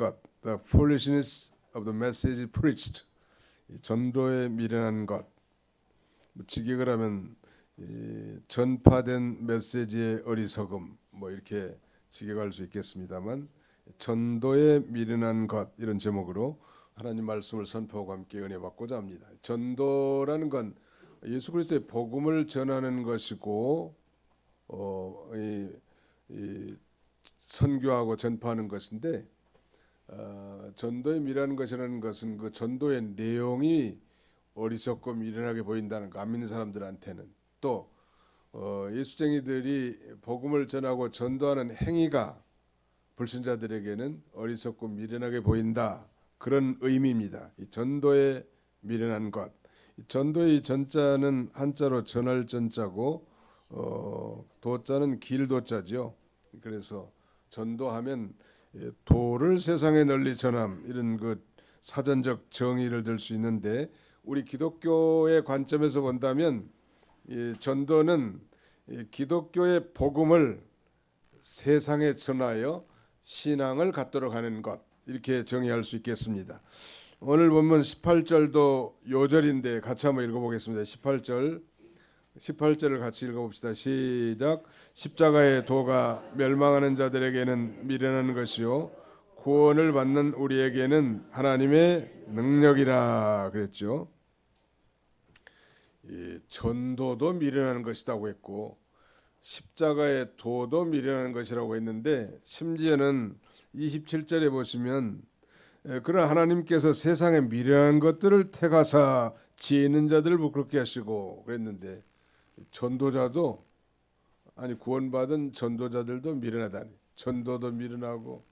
것, the foolishness of the message preached. 전도에 미련한 것. 직역을 하면 전파된 메시지의 어리석음, 이렇게 직역할 수 있겠습니다만, 전도에 미련한 것, 이런 제목으로 하나님 말씀을 선포하고 함께 은혜 받고자 합니다. 전도라는 건 예수 그리스도의 복음을 전하는 것이고, 이 선교하고 전파하는 것인데, 전도에 미련한 것이라는 것은 그 전도의 내용이 어리석고 미련하게 보인다는 거, 안 믿는 사람들한테는. 또 예수쟁이들이 복음을 전하고 전도하는 행위가 불신자들에게는 어리석고 미련하게 보인다, 그런 의미입니다. 이 전도에 미련한 것. 이 전도의 이 전자는 한자로 전할 전자고, 도자는 길도자죠. 그래서 전도하면 도를 세상에 널리 전함, 이런 그 사전적 정의를 들 수 있는데, 우리 기독교의 관점에서 본다면 이 전도는 기독교의 복음을 세상에 전하여 신앙을 갖도록 하는 것, 이렇게 정의할 수 있겠습니다. 오늘 본문 18절도 요절인데 같이 한번 읽어보겠습니다. 18절을 같이 읽어봅시다. 시작. 십자가의 도가 멸망하는 자들에게는 미련한 것이요 구원을 받는 우리에게는 하나님의 능력이라 그랬죠. 전도도 미련한 것이라고 했고, 십자가의 도도 미련한 것이라고 했는데, 심지어는 27절에 보시면 그러나 하나님께서 세상에 미련한 것들을 택하사 지혜 있는 자들을 부끄럽게 하시고 그랬는데, 전도자도, 아니 구원받은 전도자들도 미련하다니. 전도도 미련하고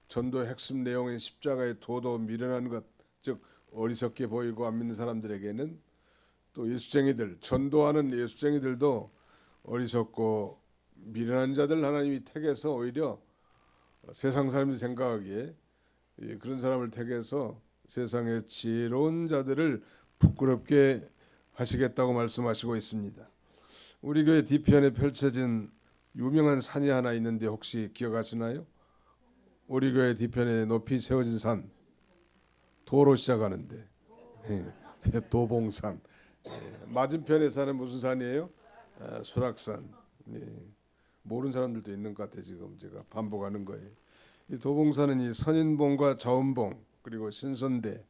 전도의 핵심 내용인 십자가의 도도 미련한 것, 즉 어리석게 보이고 안 믿는 사람들에게는, 또 예수쟁이들, 전도하는 예수쟁이들도 어리석고 미련한 자들 하나님이 택해서 오히려 세상 사람들이 생각하기에 그런 사람을 택해서 세상의 지혜로운 자들을 부끄럽게 하시겠다고 말씀하시고 있습니다. 우리 교회 뒤편에 펼쳐진 유명한 산이 하나 있는데 혹시 기억하시나요? 우리 교회 뒤편에 높이 세워진 산, 도로 시작하는데 도봉산. 맞은편에 사는 무슨 산이에요? 수락산. 모르는 사람들도 있는 것 같아요. 지금 제가 반복하는 거예요. 이 도봉산은 이 선인봉과 자운봉, 그리고 신선대,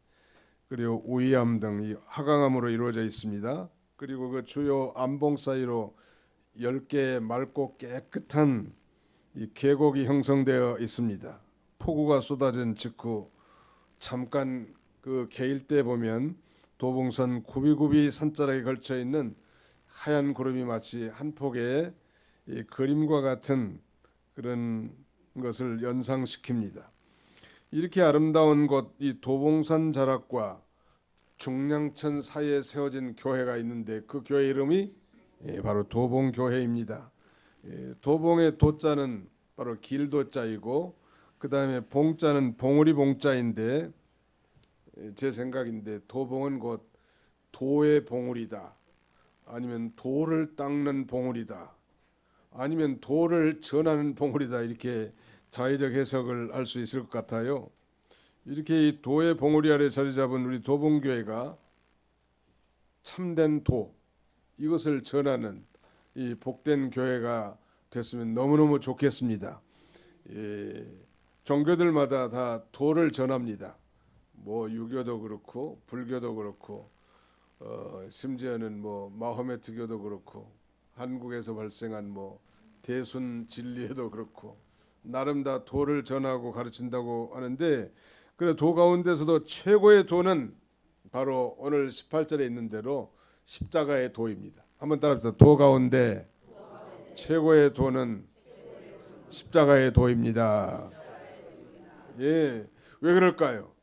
그리고 우이암 등 이 하강암으로 이루어져 있습니다. 그리고 그 주요 암봉 사이로 10개의 맑고 깨끗한 이 계곡이 형성되어 있습니다. 폭우가 쏟아진 직후 잠깐 그 개일 때 보면 도봉산 굽이굽이 산자락에 걸쳐 있는 하얀 구름이 마치 한 폭의 이 그림과 같은 그런 것을 연상시킵니다. 이렇게 아름다운 곳, 이 도봉산 자락과 중량천 사이에 세워진 교회가 있는데, 그 교회 이름이 바로 도봉교회입니다. 도봉의 도자는 바로 길도자이고, 그 다음에 봉자는 봉우리 봉자인데, 제 생각인데 도봉은 곧 도의 봉우리다, 아니면 도를 닦는 봉우리다, 아니면 도를 전하는 봉우리다, 이렇게 자의적 해석을 할 수 있을 것 같아요. 이렇게 이 도의 봉우리 아래 자리 잡은 우리 도봉교회가 참된 도, 이것을 전하는 이 복된 교회가 됐으면 너무너무 좋겠습니다. 종교들마다 다 도를 전합니다. 유교도 그렇고 불교도 그렇고, 심지어는 마호메트교도 그렇고, 한국에서 발생한 대순 진리회도 그렇고, 나름 다 도를 전하고 가르친다고 하는데, 그래 도 가운데서도 최고의 도는 바로 오늘 18절에 있는 대로 십자가의 도입니다. 한번 따라합시다. 도 가운데 최고의 도는 십자가의 도입니다. 왜 그럴까요?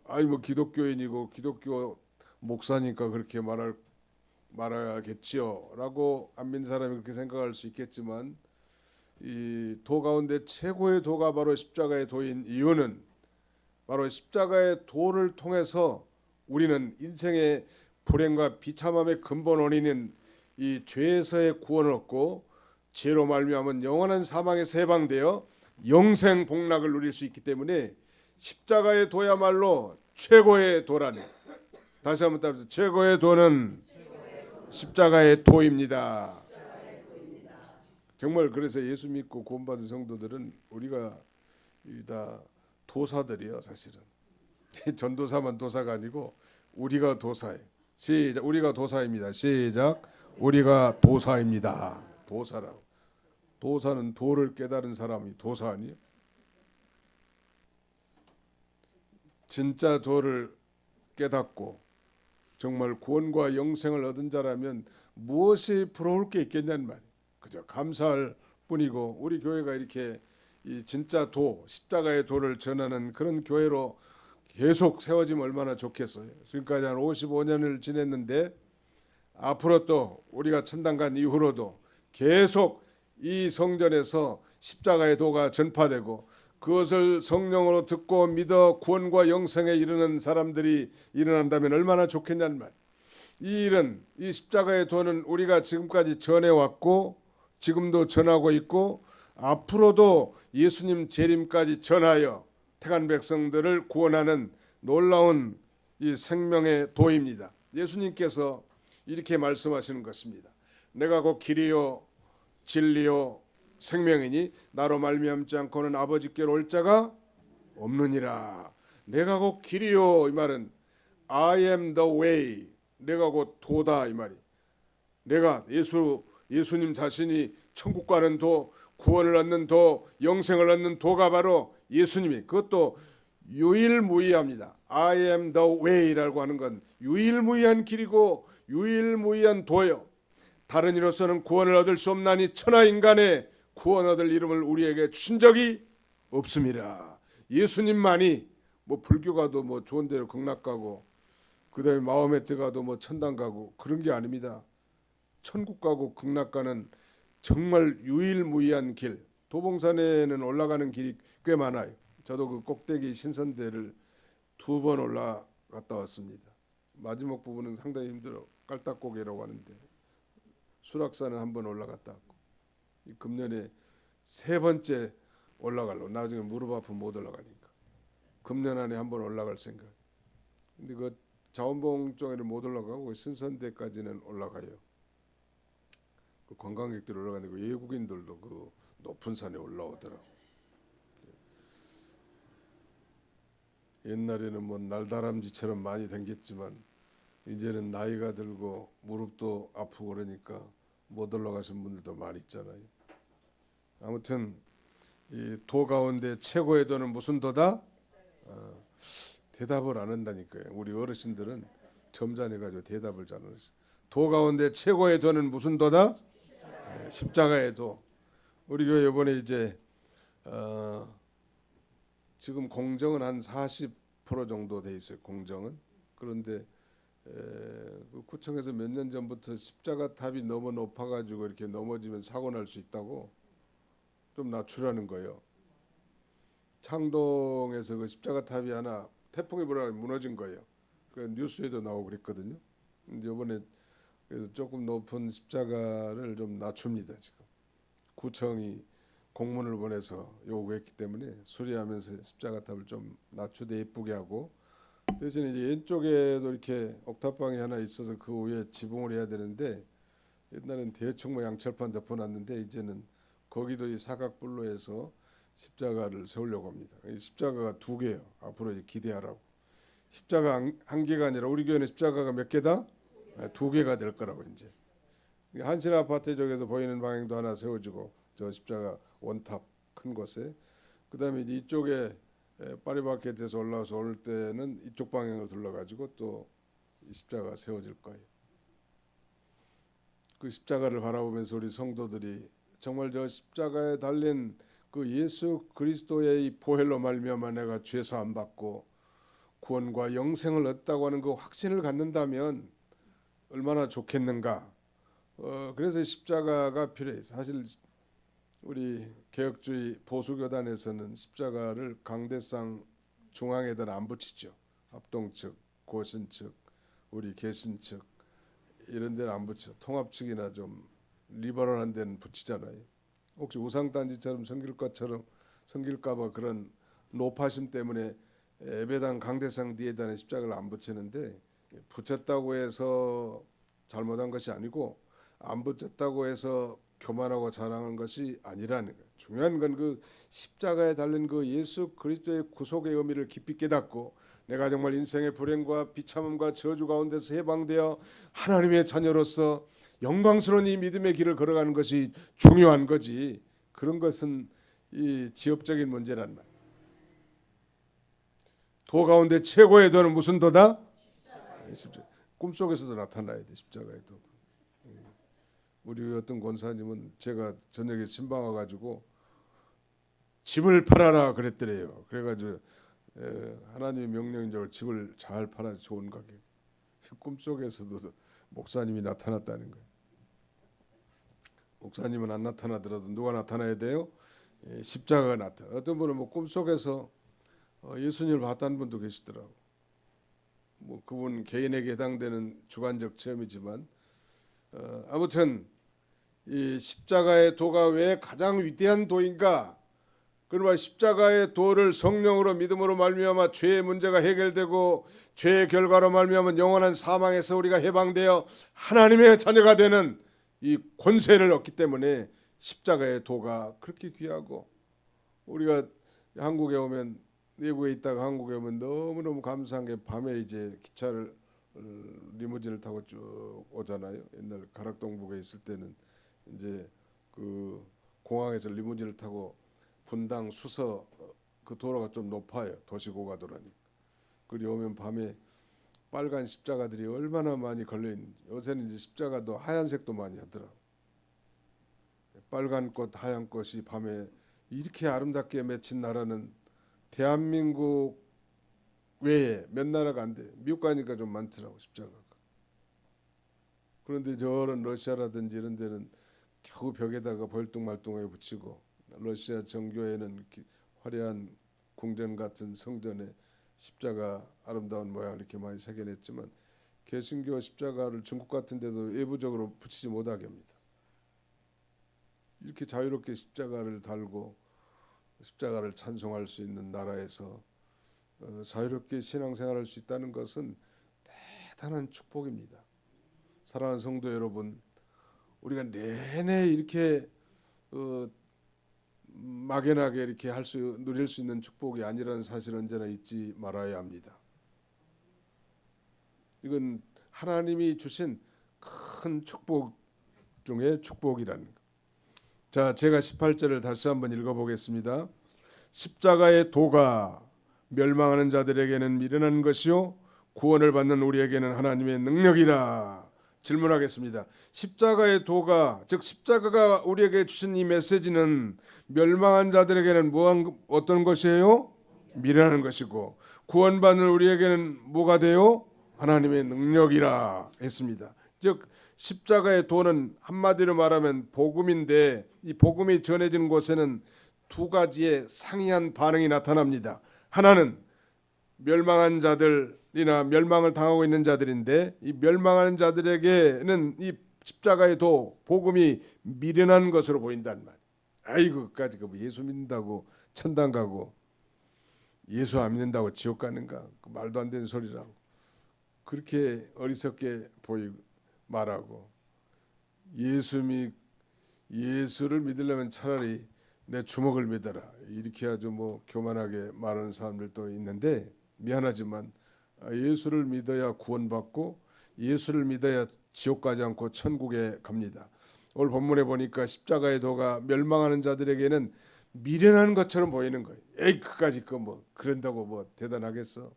아니 기독교인이고 기독교 목사니까 그렇게 말하겠지요라고 안 믿는 사람이 그렇게 생각할 수 있겠지만, 이 도 가운데 최고의 도가 바로 십자가의 도인 이유는, 바로 십자가의 도를 통해서 우리는 인생의 불행과 비참함의 근본 원인인 이 죄에서의 구원을 얻고, 죄로 말미암은 영원한 사망에서 해방되어 영생 복락을 누릴 수 있기 때문에 십자가의 도야말로 최고의 도라니. 다시 한번 따라서 최고의 도는 십자가의 도입니다. 정말 그래서 예수 믿고 구원받은 성도들은 우리가 다 도사들이요, 사실은. 전도사만 도사가 아니고 우리가 도사예요. 시작. 우리가 도사입니다. 시작. 우리가 도사입니다. 도사라고. 도사는 도를 깨달은 사람이 도사 아니에요? 진짜 도를 깨닫고 정말 구원과 영생을 얻은 자라면 무엇이 부러울 게 있겠냐는 말이에요. 그저 감사할 뿐이고, 우리 교회가 이렇게 이 진짜 도, 십자가의 도를 전하는 그런 교회로 계속 세워지면 얼마나 좋겠어요. 지금까지 한 55년을 지냈는데 앞으로 또 우리가 천당 간 이후로도 계속 이 성전에서 십자가의 도가 전파되고 그것을 성령으로 듣고 믿어 구원과 영생에 이르는 사람들이 일어난다면 얼마나 좋겠냐는 말. 이 일은, 이 십자가의 도는 우리가 지금까지 전해왔고 지금도 전하고 있고 앞으로도 예수님 재림까지 전하여 택한 백성들을 구원하는 놀라운 이 생명의 도입니다. 예수님께서 이렇게 말씀하시는 것입니다. 내가 곧 길이요 진리요 생명이니 나로 말미암지 않고는 아버지께로 올 자가 없느니라. 내가 곧 길이요, 이 말은 I am the way, 내가 곧 도다 이 말이. 내가 예수님 자신이 천국 가는 도, 구원을 얻는 도, 영생을 얻는 도가 바로 예수님이, 그것도 유일무이합니다. I am the way라고 하는 건 유일무이한 길이고 유일무이한 도요. 다른 이로서는 구원을 얻을 수 없나니 천하 인간의 구원 얻을 이름을 우리에게 주신 적이 없습니다. 예수님만이, 뭐 불교 가도 뭐 좋은 데로 극락 가고 그다음에 마호메트 가도 뭐 천당 가고 그런 게 아닙니다. 천국 가고 극락 가는 정말 유일무이한 길. 도봉산에는 올라가는 길이 꽤 많아요. 저도 그 꼭대기 신선대를 2번 올라갔다 왔습니다. 마지막 부분은 상당히 힘들어. 깔딱고개라고 하는데 수락산은 1번 올라갔다 왔고 금년에 3번째 올라갈로. 나중에 무릎 아프면 못 올라가니까 금년 안에 1번 올라갈 생각. 근데 그 자원봉 쪽에는 못 올라가고 신선대까지는 올라가요. 그 관광객들이 올라가는데 그 외국인들도 그 높은 산에 올라오더라고. 옛날에는 뭐 날다람쥐처럼 많이 댕겼지만 이제는 나이가 들고 무릎도 아프고 그러니까 못 올라가신 분들도 많이 있잖아요. 아무튼 이 도 가운데 최고의 도는 무슨 도다? 대답을 안 한다니까요. 우리 어르신들은 점잖해가지고 대답을 잘 안 하세요. 도 가운데 최고의 도는 무슨 도다? 십자가의 도. 우리 교회 이번에 이제 지금 공정은 한 40% 정도 돼 있어요. 공정은. 그런데 그 구청에서 몇 년 전부터 십자가 탑이 너무 높아가지고 이렇게 넘어지면 사고 날 수 있다고 좀 낮추라는 거예요. 창동에서 그 십자가 탑이 하나 태풍이 불어 무너진 거예요. 그 뉴스에도 나오고 그랬거든요. 근데 이번에 그래서 조금 높은 십자가를 좀 낮춥니다. 지금 구청이 공문을 보내서 요구했기 때문에 수리하면서 십자가 탑을 좀 낮추되 예쁘게 하고, 대신에 이제 왼쪽에도 이렇게 옥탑방이 하나 있어서 그 위에 지붕을 해야 되는데 옛날엔 대충 뭐 양철판 덮어놨는데 이제는 거기도 이 사각불로 해서 십자가를 세우려고 합니다. 이 십자가가 2개예요. 앞으로 이제 기대하라고. 십자가 한 개가 아니라 우리 교회는 십자가가 몇 개다? 2개가 될 거라고 이제. 한신 아파트 쪽에서 보이는 방향도 하나 세워지고 저 십자가 원탑 큰 곳에, 그다음에 이제 이쪽에 파리바켓에서 올라와서 올 때는 이쪽 방향으로 둘러가지고 또 십자가 세워질 거예요. 그 십자가를 바라보면서 우리 성도들이 정말 저 십자가에 달린 그 예수 그리스도의 이 보혈로 말미암아 내가 죄 사함 받고 구원과 영생을 얻다고 하는 그 확신을 갖는다면 얼마나 좋겠는가. 그래서 십자가가 필요해요. 사실 우리 개혁주의 보수교단에서는 십자가를 강대상 중앙에다 안 붙이죠. 합동 측, 고신 측, 우리 개신 측 이런 데는 안 붙여. 통합 측이나 좀 리버럴한 데는 붙이잖아요. 혹시 우상단지처럼 섬길 것처럼 섬길까봐 그런 노파심 때문에 예배당 강대상 뒤에다는 십자가를 안 붙이는데, 붙였다고 해서 잘못한 것이 아니고 안 붙였다고 해서 교만하고 자랑한 것이 아니라는 거예요. 중요한 건 그 십자가에 달린 그 예수 그리스도의 구속의 의미를 깊이 깨닫고, 내가 정말 인생의 불행과 비참함과 저주 가운데서 해방되어 하나님의 자녀로서 영광스러운 이 믿음의 길을 걸어가는 것이 중요한 거지. 그런 것은 이 지엽적인 문제란 말. 도 가운데 최고의 도는 무슨 도다? 십자가. 꿈속에서도 나타나야 돼, 십자가의 도. 우리 어떤 권사님은 제가 저녁에 신방 와가지고 집을 팔아라 그랬더래요. 그래가지고 하나님의 명령인 줄 알고 집을 잘 팔아 좋은 가격. 꿈속에서도 목사님이 나타났다는 거예요. 목사님은 안 나타나더라도 누가 나타나야 돼요? 십자가가 나타나. 어떤 분은 뭐 꿈속에서 예수님을 봤다는 분도 계시더라고. 뭐 그분 개인에게 해당되는 주관적 체험이지만 아무튼 이 십자가의 도가 왜 가장 위대한 도인가? 그러나 십자가의 도를 성령으로 믿음으로 말미암아 죄의 문제가 해결되고, 죄의 결과로 말미암아 영원한 사망에서 우리가 해방되어 하나님의 자녀가 되는 이 권세를 얻기 때문에 십자가의 도가 그렇게 귀하고, 우리가 한국에 오면, 외국에 있다가 한국에 오면 너무너무 감사한 게 밤에 이제 기차를 리무진을 타고 쭉 오잖아요. 옛날 가락동북에 있을 때는 이제 그 공항에서 리무진을 타고 분당 수서 그 도로가 좀 높아요. 도시고가도라니. 그리 오면 밤에 빨간 십자가들이 얼마나 많이 걸려 있는지. 요새는 이제 십자가도 하얀색도 많이 하더라. 빨간 꽃, 하얀 꽃이 밤에 이렇게 아름답게 맺힌 나라는 대한민국 외에 몇 나라가 안 돼. 미국 가니까 좀 많더라고, 십자가가. 그런데 저런 러시아라든지 이런 데는 겨우 벽에다가 벌뚱말뚱하게 붙이고, 러시아 정교회는 화려한 궁전 같은 성전에 십자가 아름다운 모양을 이렇게 많이 새겨냈지만, 개신교 십자가를 중국 같은 데도 외부적으로 붙이지 못하게 합니다. 이렇게 자유롭게 십자가를 달고 십자가를 찬송할 수 있는 나라에서 자유롭게 신앙생활할 수 있다는 것은 대단한 축복입니다. 사랑하는 성도 여러분, 우리가 내내 이렇게 막연하게 이렇게 누릴 수 있는 축복이 아니라는 사실을 언제나 잊지 말아야 합니다. 이건 하나님이 주신 큰 축복 중에 축복이라는 것. 자, 제가 18절을 다시 한번 읽어보겠습니다. 십자가의 도가 멸망하는 자들에게는 미련한 것이요 구원을 받는 우리에게는 하나님의 능력이라. 질문하겠습니다. 십자가의 도가, 즉 십자가가 우리에게 주신 이 메시지는 멸망한 자들에게는 어떤 것이에요? 미련한 것이고, 구원받는 우리에게는 뭐가 돼요? 하나님의 능력이라 했습니다. 즉 십자가의 도는 한마디로 말하면 복음인데, 이 복음이 전해진 곳에는 두 가지의 상이한 반응이 나타납니다. 하나는 멸망한 자들이나 멸망을 당하고 있는 자들인데, 이 멸망하는 자들에게는 이 십자가의 도, 복음이 미련한 것으로 보인단 말이에요. 아이고, 그까지 예수 믿는다고 천당 가고 예수 안 믿는다고 지옥 가는가? 말도 안 되는 소리라고 그렇게 어리석게 말하고, 예수를 믿으려면 차라리 내 주먹을 믿어라, 이렇게 아주 교만하게 말하는 사람들도 있는데, 미안하지만 예수를 믿어야 구원받고 예수를 믿어야 지옥 가지 않고 천국에 갑니다. 오늘 본문에 보니까 십자가의 도가 멸망하는 자들에게는 미련한 것처럼 보이는 거예요. 에이, 그까지 그런다고 대단하겠어?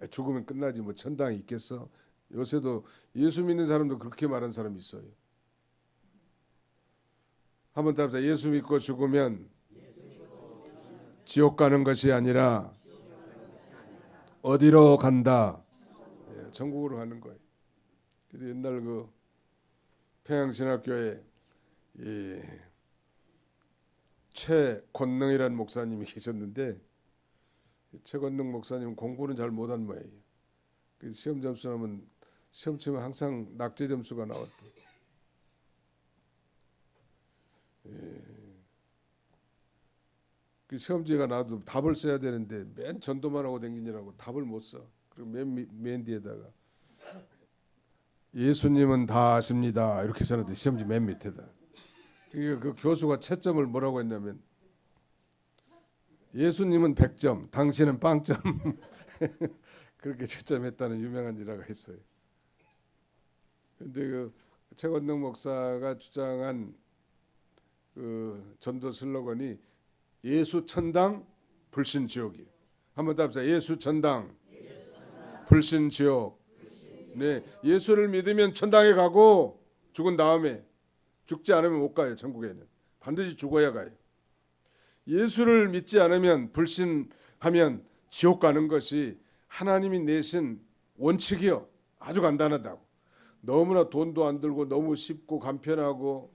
죽으면 끝나지 천당이 있겠어? 요새도 예수 믿는 사람도 그렇게 말하는 사람이 있어요. 한번 답사. 예수 믿고 죽으면 지옥 가는 것이 아니라 어디로 간다? 천국으로 가는 거예요. 그래서 옛날 평양신학교에 최권능이라는 목사님이 계셨는데, 최권능 목사님 공부는 잘 못한 모양이에요. 시험 점수 나면 시험 치면 항상 낙제 점수가 나왔대. 그 시험지가 나도 답을 써야 되는데 맨 전도만 하고 댕기느라고 답을 못 써. 그리고 맨 뒤에다가 예수님은 다 아십니다 이렇게 써는데 시험지 맨 밑에다. 그 교수가 채점을 뭐라고 했냐면 예수님은 100점, 당신은 빵점. 그렇게 채점했다는 유명한 일화가 있어요. 근데 그 최건능 목사가 주장한 그 전도 슬로건이 예수 천당 불신 지옥이에요. 한번 답사. 예수 천당 불신 지옥. 네, 예수를 믿으면 천당에 가고 죽은 다음에 죽지 않으면 못 가요. 천국에는 반드시 죽어야 가요. 예수를 믿지 않으면 불신하면 지옥 가는 것이 하나님이 내신 원칙이요. 아주 간단하다고. 너무나 돈도 안 들고 너무 쉽고 간편하고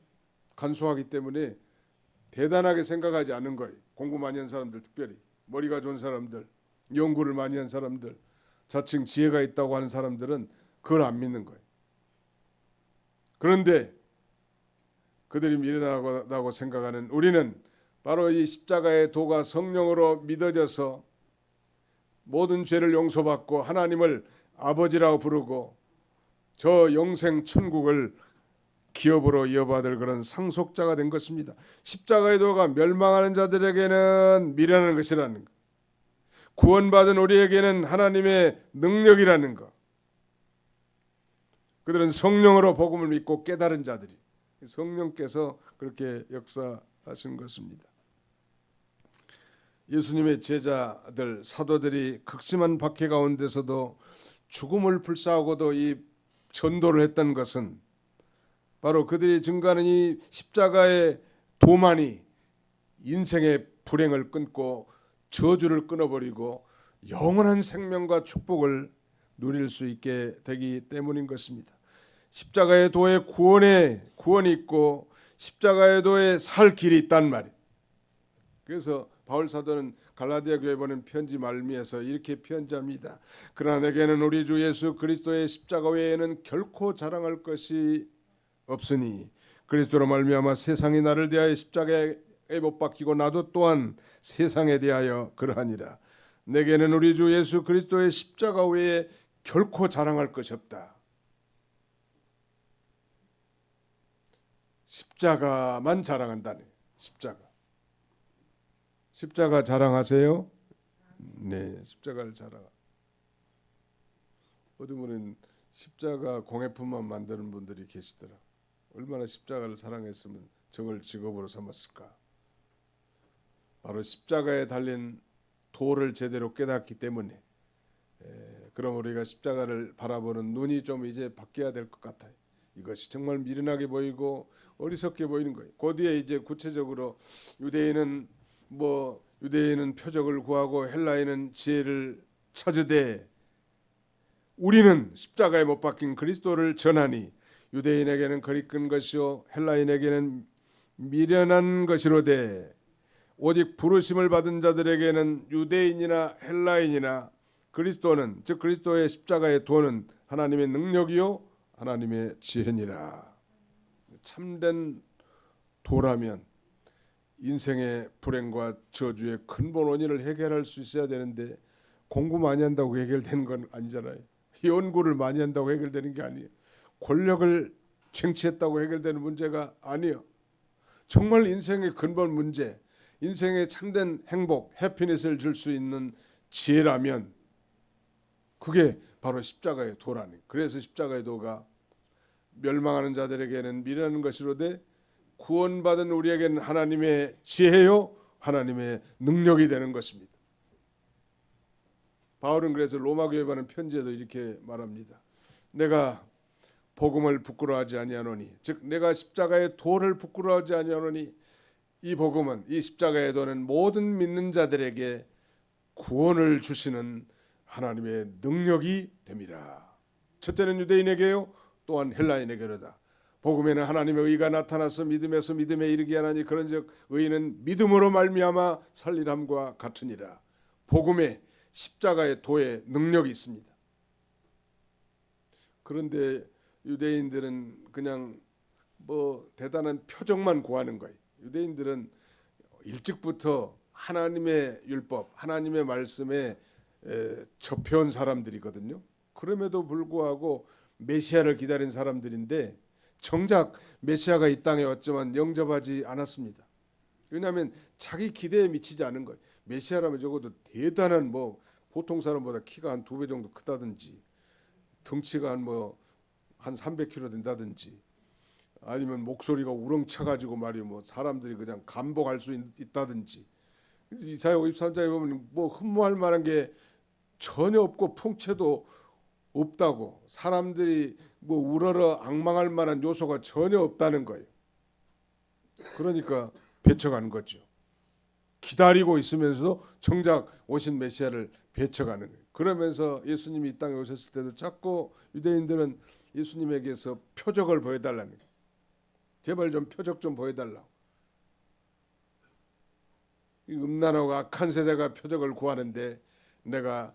간소하기 때문에 대단하게 생각하지 않는 거예요. 공부 많이 한 사람들, 특별히 머리가 좋은 사람들, 연구를 많이 한 사람들, 자칭 지혜가 있다고 하는 사람들은 그걸 안 믿는 거예요. 그런데 그들이 미련하다고 생각하는 우리는 바로 이 십자가의 도가 성령으로 믿어져서 모든 죄를 용서받고 하나님을 아버지라고 부르고 저 영생 천국을 기업으로 이어받을 그런 상속자가 된 것입니다. 십자가의 도가 멸망하는 자들에게는 미련한 것이라는 것, 구원받은 우리에게는 하나님의 능력이라는 것, 그들은 성령으로 복음을 믿고 깨달은 자들이 성령께서 그렇게 역사하신 것입니다. 예수님의 제자들 사도들이 극심한 박해 가운데서도 죽음을 불사하고도 이 전도를 했던 것은 바로 그들이 증거하는 이 십자가의 도만이 인생의 불행을 끊고 저주를 끊어버리고 영원한 생명과 축복을 누릴 수 있게 되기 때문인 것입니다. 십자가의 도에 구원이 있고 십자가의 도에 살 길이 있단 말이에요. 그래서 바울 사도는 갈라디아 교회에 보낸 편지 말미에서 이렇게 편지합니다. 그러나 내게는 우리 주 예수 그리스도의 십자가 외에는 결코 자랑할 것이 없으니 그리스도로 말미암아 세상이 나를 대하여 십자가에 못 박히고 나도 또한 세상에 대하여 그러하니라. 내게는 우리 주 예수 그리스도의 십자가 외에 결코 자랑할 것이 없다. 십자가만 자랑한다네. 십자가 자랑하세요? 네, 십자가를 자랑. 어디 보면 십자가 공예품만 만드는 분들이 계시더라. 얼마나 십자가를 사랑했으면 저걸 직업으로 삼았을까. 바로 십자가에 달린 도를 제대로 깨닫기 때문에 그럼 우리가 십자가를 바라보는 눈이 좀 이제 바뀌어야 될 것 같아요. 이것이 정말 미련하게 보이고 어리석게 보이는 거예요. 그 뒤에 이제 구체적으로 유대인은 표적을 구하고 헬라인은 지혜를 찾으되 우리는 십자가에 못 박힌 그리스도를 전하니 유대인에게는 거리끈 것이요 헬라인에게는 미련한 것이로되 오직 부르심을 받은 자들에게는 유대인이나 헬라인이나 그리스도는 즉 그리스도의 십자가의 도는 하나님의 능력이요 하나님의 지혜니라. 참된 도라면 인생의 불행과 저주의 근본 원인을 해결할 수 있어야 되는데 공부 많이 한다고 해결되는 건 아니잖아요. 연구를 많이 한다고 해결되는 게 아니에요. 권력을 쟁취했다고 해결되는 문제가 아니에요. 정말 인생의 근본 문제, 인생의 참된 행복, 해피니스를 줄 수 있는 지혜라면 그게 바로 십자가의 도라니. 그래서 십자가의 도가 멸망하는 자들에게는 미련한 것이로되 구원받은 우리에게는 하나님의 지혜요 하나님의 능력이 되는 것입니다. 바울은 그래서 로마 교회에 보낸 편지에도 이렇게 말합니다. 내가 복음을 부끄러워하지 아니하노니 즉 내가 십자가의 도를 부끄러워하지 아니하노니 이 복음은 이 십자가의 도는 모든 믿는 자들에게 구원을 주시는 하나님의 능력이 됨이라. 첫째는 유대인에게요 또한 헬라인에게로다. 복음에는 하나님의 의가 나타나서 믿음에서 믿음에 이르게 하나니 그런즉 의는 믿음으로 말미암아 살리람과 같으니라. 복음에 십자가의 도의 능력이 있습니다. 그런데 유대인들은 그냥 대단한 표적만 구하는 거예요. 유대인들은 일찍부터 하나님의 율법, 하나님의 말씀에 접해온 사람들이거든요. 그럼에도 불구하고 메시아를 기다린 사람들인데 정작 메시아가 이 땅에 왔지만 영접하지 않았습니다. 왜냐하면 자기 기대에 미치지 않은 거예요. 메시아라면 적어도 대단한 보통 사람보다 키가 한 2배 정도 크다든지 덩치가 한 300kg 된다든지 아니면 목소리가 우렁차가지고 말이요 사람들이 그냥 감복할 수 있다든지 이사야 53장에 보면 흠모할 만한 게 전혀 없고 풍채도 없다고 사람들이 우러러 앙망할 만한 요소가 전혀 없다는 거예요. 그러니까 배척하는 거죠. 기다리고 있으면서도 정작 오신 메시아를 배척하는 거예요. 그러면서 예수님이 이 땅에 오셨을 때도 자꾸 유대인들은 예수님에게서 표적을 보여달라는 거예요. 제발 좀 표적 좀 보여달라고. 이 음란하고 악한 세대가 표적을 구하는데 내가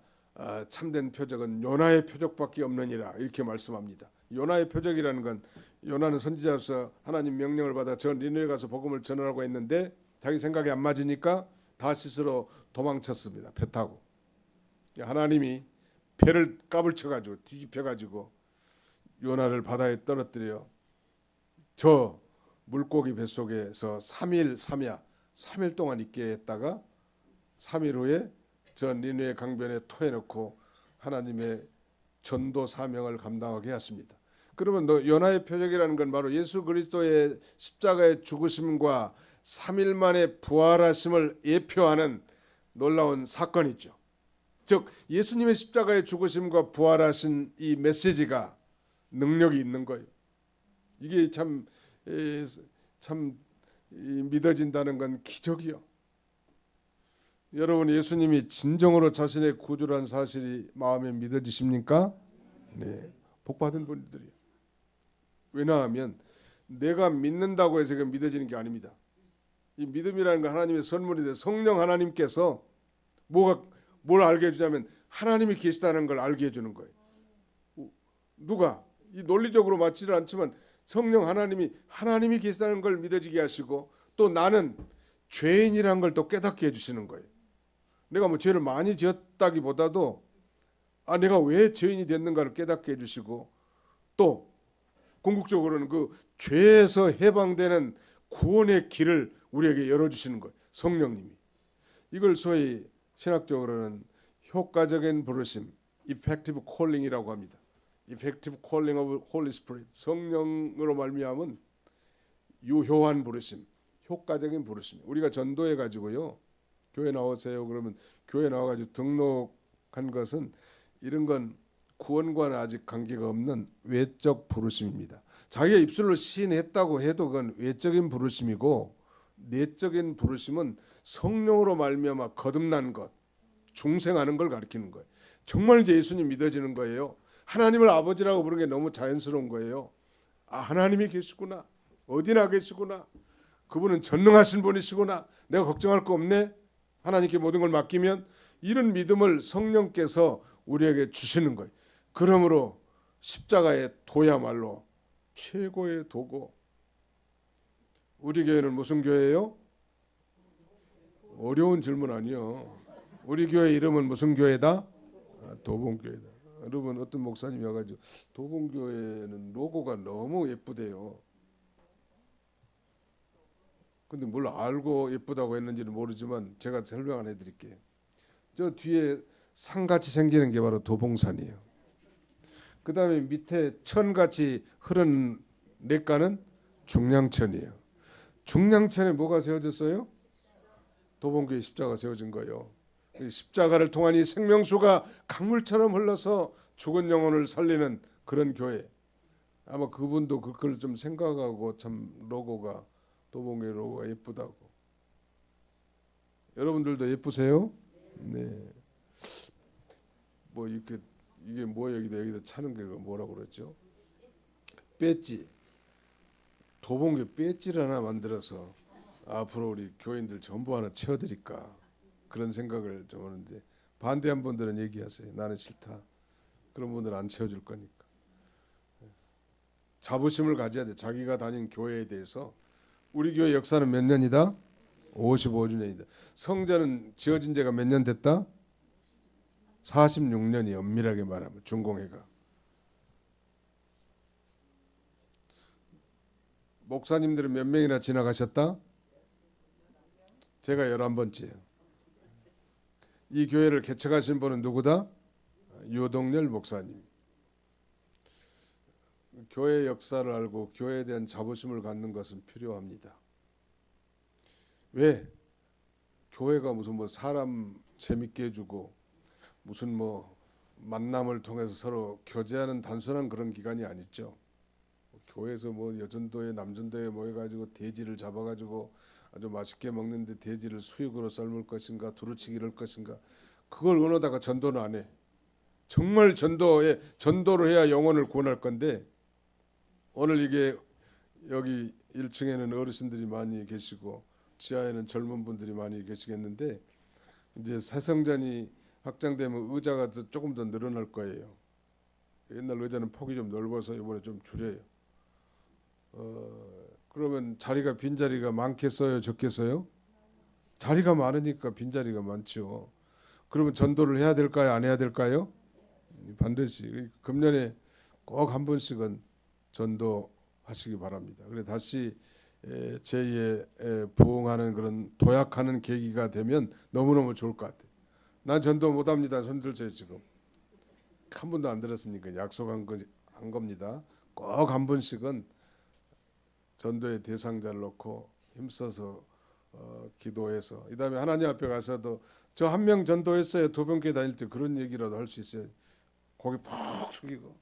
참된 표적은 요나의 표적밖에 없느니라 이렇게 말씀합니다. 요나의 표적이라는 건 요나는 선지자로서 하나님 명령을 받아 저 니느웨 가서 복음을 전하라고 했는데 자기 생각이 안 맞으니까 다시스로 도망쳤습니다. 배 타고. 하나님이 배를 까불쳐가지고 뒤집혀가지고 요나를 바다에 떨어뜨려 저 물고기 뱃속에서 3일 3야 3일 동안 있게 했다가 3일 후에 저 니느웨 강변에 토해놓고 하나님의 전도 사명을 감당하게 했습니다. 그러면 요나의 표적이라는 건 바로 예수 그리스도의 십자가의 죽으심과 3일 만에 부활하심을 예표하는 놀라운 사건이죠. 즉 예수님의 십자가의 죽으심과 부활하신 이 메시지가 능력이 있는 거예요. 이게 참 믿어진다는 건 기적이요. 여러분 예수님이 진정으로 자신의 구주라는 사실이 마음에 믿어지십니까? 네, 복받은 분들이요. 왜냐하면 내가 믿는다고 해서 믿어지는 게 아닙니다. 이 믿음이라는 건 하나님의 선물인데 성령 하나님께서 뭘 알게 해주냐면 하나님이 계시다는 걸 알게 해주는 거예요. 누가? 이 논리적으로 맞지는 않지만 성령 하나님이 계시다는 걸 믿어지게 하시고 또 나는 죄인이라는 걸 또 깨닫게 해주시는 거예요. 내가 죄를 많이 지었다기보다도 내가 왜 죄인이 됐는가를 깨닫게 해주시고 또 궁극적으로는 그 죄에서 해방되는 구원의 길을 우리에게 열어주시는 거예요. 성령님이. 이걸 소위 신학적으로는 효과적인 부르심, effective calling이라고 합니다. effective calling of Holy Spirit. 성령으로 말미암은 유효한 부르심, 효과적인 부르심. 우리가 전도해 가지고요. 교회 나오세요. 그러면 교회 나와 가지고 등록한 것은 이런 건 구원과는 아직 관계가 없는 외적 부르심입니다. 자기가 입술로 시인했다고 해도 그건 외적인 부르심이고 내적인 부르심은 성령으로 말미암아 거듭난 것, 중생하는 걸 가리키는 거예요. 정말 이제 예수님 믿어지는 거예요. 하나님을 아버지라고 부르는 게 너무 자연스러운 거예요. 하나님이 계시구나. 어디나 계시구나. 그분은 전능하신 분이시구나. 내가 걱정할 거 없네. 하나님께 모든 걸 맡기면 이런 믿음을 성령께서 우리에게 주시는 거예요. 그러므로 십자가의 도야말로 최고의 도고. 우리 교회는 무슨 교회예요? 어려운 질문 아니요. 우리 교회 이름은 무슨 교회다? 도봉교회다. 여러분 어떤 목사님이 와가지고 도봉교회는 로고가 너무 예쁘대요. 근데 뭘 알고 예쁘다고 했는지는 모르지만 제가 설명 안 해드릴게요. 저 뒤에 산같이 생기는 게 바로 도봉산이에요. 그 다음에 밑에 천같이 흐르는 냇가는 중량천이에요. 중량천에 뭐가 세워졌어요? 도봉교회 십자가 세워진 거예요. 십자가를 통한 이 생명수가 강물처럼 흘러서 죽은 영혼을 살리는 그런 교회. 아마 그분도 그걸 좀 생각하고 참 로고가 도봉교회 로고가 예쁘다고. 여러분들도 예쁘세요? 네. 이게 여기다 차는 게 뭐라고 그랬죠? 배지. 도봉교회 배지를 하나 만들어서 앞으로 우리 교인들 전부 하나 채워드릴까 그런 생각을 좀 하는데 반대한 분들은 얘기하세요. 나는 싫다. 그런 분들은 안 채워줄 거니까. 자부심을 가져야 돼. 자기가 다닌 교회에 대해서. 우리 교회 역사는 몇 년이다? 55주년이다. 성전은 지어진 지가 몇 년 됐다? 46년이 엄밀하게 말하면 준공회가. 목사님들은 몇 명이나 지나가셨다? 제가 11번째예요. 이 교회를 개척하신 분은 누구다? 유동열 목사님. 교회 역사를 알고 교회에 대한 자부심을 갖는 것은 필요합니다. 왜? 교회가 무슨 뭐 사람 재밌게 해주고 무슨 뭐 만남을 통해서 서로 교제하는 단순한 그런 기관이 아니죠. 교회에서 뭐 여전도에 남전도에 모여가지고 돼지를 잡아가지고 아주 맛있게 먹는데 돼지를 수육으로 삶을 것인가 두루치기를 할 것인가, 그걸 원하다가 전도는 안 해. 정말 전도를 해야 영혼을 구원할 건데, 오늘 이게 여기 1층에는 어르신들이 많이 계시고 지하에는 젊은 분들이 많이 계시겠는데, 이제 새성전이 확장되면 의자가 조금 더 늘어날 거예요. 옛날 의자는 폭이 좀 넓어서 이번에 좀 줄여요. 그러면 자리가, 빈자리가 많겠어요, 적겠어요? 자리가 많으니까 빈자리가 많죠. 그러면 전도를 해야 될까요, 안 해야 될까요? 반드시 금년에 꼭 한 번씩은 전도하시기 바랍니다. 그래 다시 제2의 부흥하는 그런 도약하는 계기가 되면 너무너무 좋을 것 같아요. 난 전도 못합니다. 손 들세요. 지금 한 번도 안 들었으니까 약속한 한 겁니다. 꼭 한 번씩은 전도의 대상자를 놓고 힘써서 기도해서, 이 다음에 하나님 앞에 가서도 저 한 명 전도했어요, 도병교회 다닐 때, 그런 얘기라도 할 수 있어요. 고개 푹 숙이고,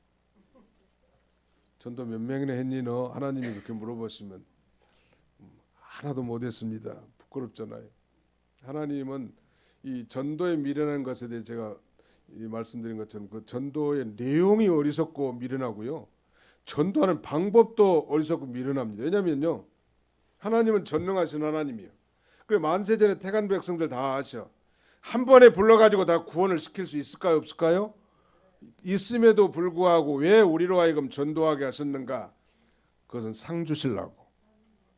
전도 몇 명이나 했니 너? 하나님이 그렇게 물어보시면 하나도 못했습니다. 부끄럽잖아요. 하나님은 이 전도에 미련한 것에 대해 제가 말씀드린 것처럼 그 전도의 내용이 어리석고 미련하고요, 전도하는 방법도 어리석고 미련합니다. 왜냐면요, 하나님은 전능하신 하나님이에요. 그래 만세전에 택한 백성들 다 아셔. 한 번에 불러가지고 다 구원을 시킬 수 있을까요, 없을까요? 있음에도 불구하고 왜 우리로 하여금 전도하게 하셨는가? 그것은 상 주시려고.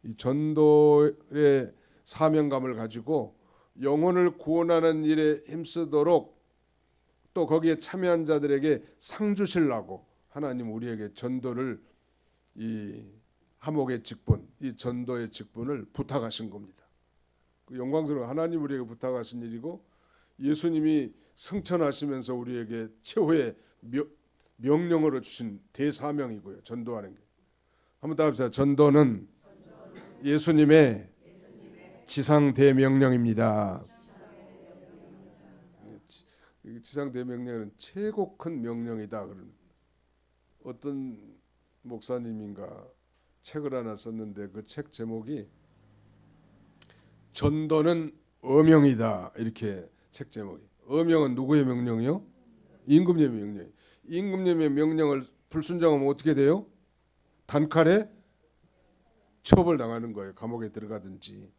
이 전도의 사명감을 가지고 영혼을 구원하는 일에 힘쓰도록, 또 거기에 참여한 자들에게 상 주시려고 하나님 우리에게 전도를, 이 하목의 직분, 이 전도의 직분을 부탁하신 겁니다. 그 영광스러운 하나님 우리에게 부탁하신 일이고, 예수님이 승천하시면서 우리에게 최후의 명령으로 주신 대사명이고요. 전도하는 게. 한번 따라합시다. 전도는 예수님의 지상 대명령입니다. 지상 대명령은 최고 큰 명령이다. 그런 어떤 목사님인가 책을 하나 썼는데 그 책 제목이 전도는 어명이다, 이렇게 책 제목이. 어명은 누구의 명령이요? 임금님의 명령. 임금님의 명령을 불순종하면 어떻게 돼요? 단칼에 처벌당하는 거예요. 감옥에 들어가든지.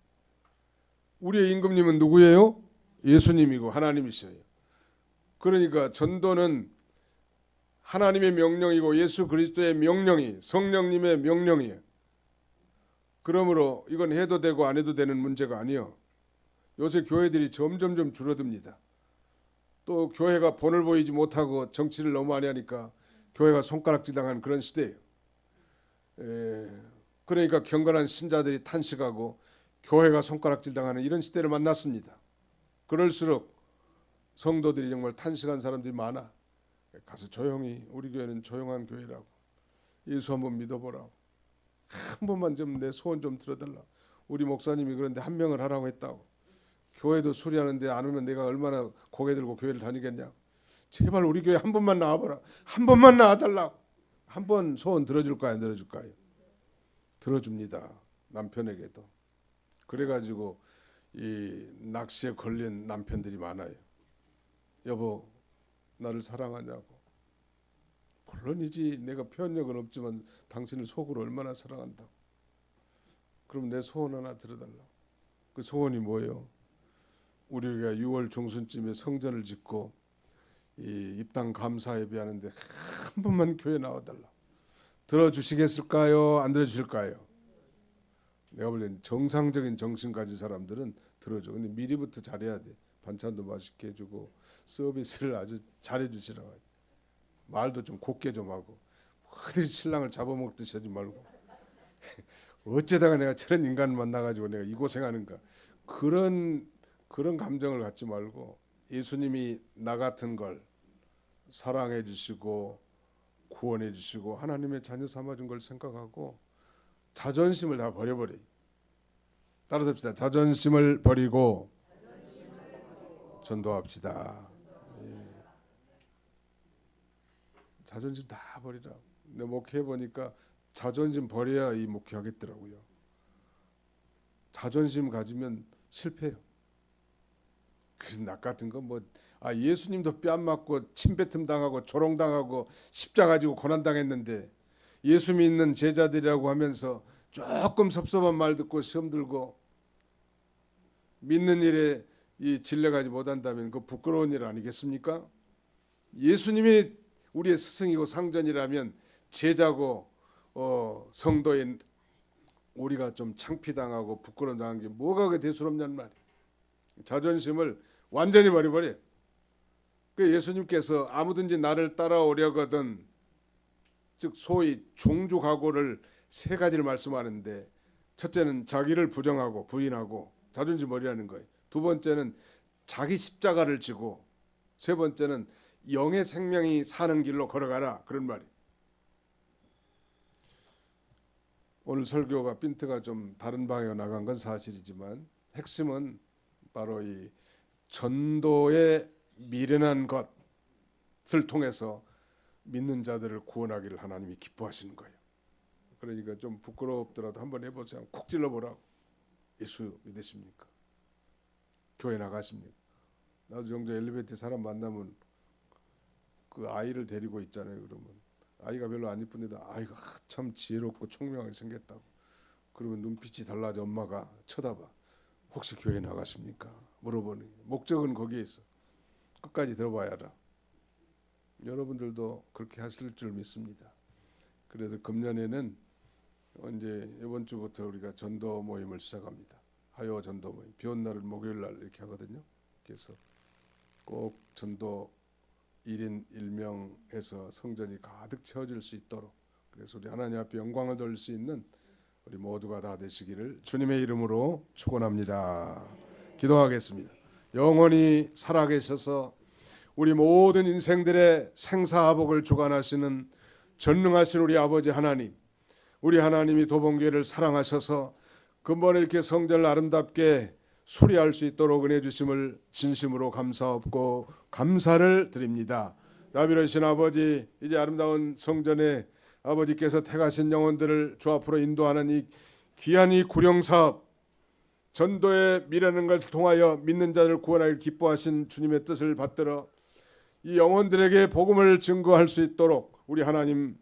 우리의 임금님은 누구예요? 예수님이고 하나님이셔요. 그러니까 전도는 하나님의 명령이고 예수 그리스도의 명령이, 성령님의 명령이에요. 그러므로 이건 해도 되고 안 해도 되는 문제가 아니에요. 요새 교회들이 점점점 줄어듭니다. 또 교회가 본을 보이지 못하고 정치를 너무 많이 하니까 교회가 손가락질 당하는 그런 시대예요. 그러니까 경건한 신자들이 탄식하고 교회가 손가락질 당하는 이런 시대를 만났습니다. 그럴수록 성도들이 정말 탄식한 사람들이 많아. 가서 조용히, 우리 교회는 조용한 교회라고, 예수 한번 믿어보라고, 한 번만 좀 내 소원 좀 들어달라. 우리 목사님이 그런데 한 명을 하라고 했다고. 교회도 수리하는데 안 오면 내가 얼마나 고개 들고 교회를 다니겠냐고. 제발 우리 교회 한 번만 나와보라. 한 번만 나와달라고. 한 번 소원 들어줄까요, 안 들어줄까요? 들어줍니다. 남편에게도. 그래가지고 이 낚시에 걸린 남편들이 많아요. 여보, 나를 사랑하냐고. 물론이지, 내가 표현력은 없지만 당신을 속으로 얼마나 사랑한다고. 그럼 내 소원 하나 들어달라고. 그 소원이 뭐예요? 우리가 6월 중순쯤에 성전을 짓고 이 입당 감사 예배하는데 한 번만 교회 나와달라. 들어주시겠을까요, 안 들어주실까요? 내가 볼 때는 정상적인 정신 가진 사람들은 들어줘. 근데 미리부터 잘해야 돼. 반찬도 맛있게 해주고 서비스를 아주 잘해주시라고. 말도 좀 곱게 좀 하고 어디 신랑을 잡아먹듯이 하지 말고 어쩌다가 내가 저런 인간을 만나가지고 내가 이 고생하는가, 그런 감정을 갖지 말고 예수님이 나 같은 걸 사랑해 주시고 구원해 주시고 하나님의 자녀 삼아준 걸 생각하고 자존심을 다 버려버려. 따라서 합시다. 자존심을 버리고 전도합시다. 예. 자존심 다 버리라. 내 목회해 보니까 자존심 버려야 이 목회하겠더라고요. 자존심 가지면 실패해요. 그래서 나 같은 거 뭐 예수님도 뺨 맞고 침뱉음 당하고 조롱 당하고 십자가 지고 고난 당했는데 예수 믿는 제자들이라고 하면서 조금 섭섭한 말 듣고 시험 들고 믿는 일에 이 진례가지 못한다면 그 부끄러운 일 아니겠습니까? 예수님이 우리의 스승이고 상전이라면 제자고 성도인 우리가 좀 창피당하고 부끄러움 당한 게 뭐가 그 대수롭냐는 말이에요. 자존심을 완전히 버려버려. 그 예수님께서 아무든지 나를 따라오려거든, 즉 소위 종주각오를 세 가지를 말씀하는데, 첫째는 자기를 부정하고 부인하고 자존심 버리라는 거예요. 두 번째는 자기 십자가를 지고, 세 번째는 영의 생명이 사는 길로 걸어가라, 그런 말이에요. 오늘 설교가 핀트가 좀 다른 방향으로 나간 건 사실이지만 핵심은 바로 이 전도에 미련한 것을 통해서 믿는 자들을 구원하기를 하나님이 기뻐하시는 거예요. 그러니까 좀 부끄럽더라도 한번 해보세요. 콕 찔러보라고. 예수 믿으십니까? 교회 나가십니까? 나도 정도 엘리베이터 사람 만나면 그 아이를 데리고 있잖아요. 그러면 아이가 별로 안 이쁜데도 아이가 참 지혜롭고 총명하게 생겼다고. 그러면 눈빛이 달라져. 엄마가 쳐다봐. 혹시 교회 나가십니까? 물어보는 목적은 거기에 있어. 끝까지 들어봐야 알아. 여러분들도 그렇게 하실 줄 믿습니다. 그래서 금년에는 이제 이번 주부터 우리가 전도 모임을 시작합니다. 화요 전도 모임. 비온 날을 목요일 날 이렇게 하거든요. 그래서 꼭 전도 1인 1명에서 성전이 가득 채워질 수 있도록, 그래서 우리 하나님 앞에 영광을 돌릴 수 있는 우리 모두가 다 되시기를 주님의 이름으로 축원합니다. 기도하겠습니다. 영원히 살아계셔서 우리 모든 인생들의 생사화복을 주관하시는 전능하신 우리 아버지 하나님, 우리 하나님이 도봉교회를 사랑하셔서 근본에 이렇게 성전을 아름답게 수리할 수 있도록 은혜 주심을 진심으로 감사하고 감사를 드립니다. 자비로우신 아버지, 이제 아름다운 성전에 아버지께서 택하신 영혼들을 주 앞으로 인도하는 이 귀한 이 구령사업, 전도에 미라는 것을 통하여 믿는 자를 구원하길 기뻐하신 주님의 뜻을 받들어 이 영혼들에게 복음을 증거할 수 있도록 우리 하나님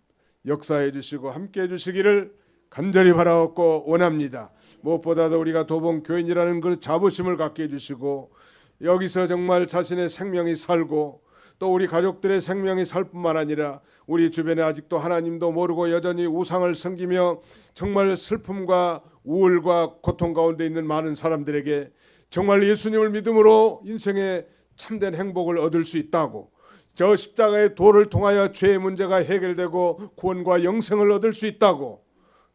역사해 주시고 함께해 주시기를 간절히 바라옵고 원합니다. 무엇보다도 우리가 도봉교인이라는 그 자부심을 갖게 해주시고 여기서 정말 자신의 생명이 살고 또 우리 가족들의 생명이 살 뿐만 아니라 우리 주변에 아직도 하나님도 모르고 여전히 우상을 섬기며 정말 슬픔과 우울과 고통 가운데 있는 많은 사람들에게 정말 예수님을 믿음으로 인생의 참된 행복을 얻을 수 있다고, 저 십자가의 도를 통하여 죄의 문제가 해결되고 구원과 영생을 얻을 수 있다고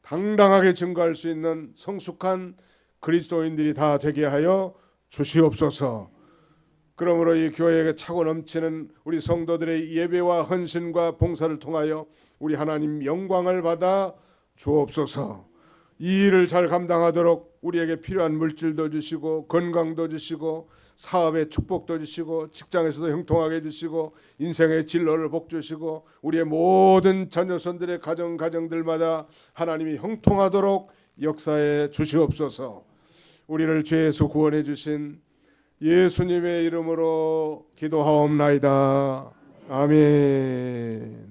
당당하게 증거할 수 있는 성숙한 그리스도인들이 다 되게 하여 주시옵소서. 그러므로 이 교회에 차고 넘치는 우리 성도들의 예배와 헌신과 봉사를 통하여 우리 하나님 영광을 받아 주옵소서. 이 일을 잘 감당하도록 우리에게 필요한 물질도 주시고 건강도 주시고 사업의 축복도 주시고 직장에서도 형통하게 해주시고 인생의 진로를 복주시고 우리의 모든 자녀손들의 가정들마다 하나님이 형통하도록 역사해 주시옵소서. 우리를 죄에서 구원해 주신 예수님의 이름으로 기도하옵나이다. 아멘.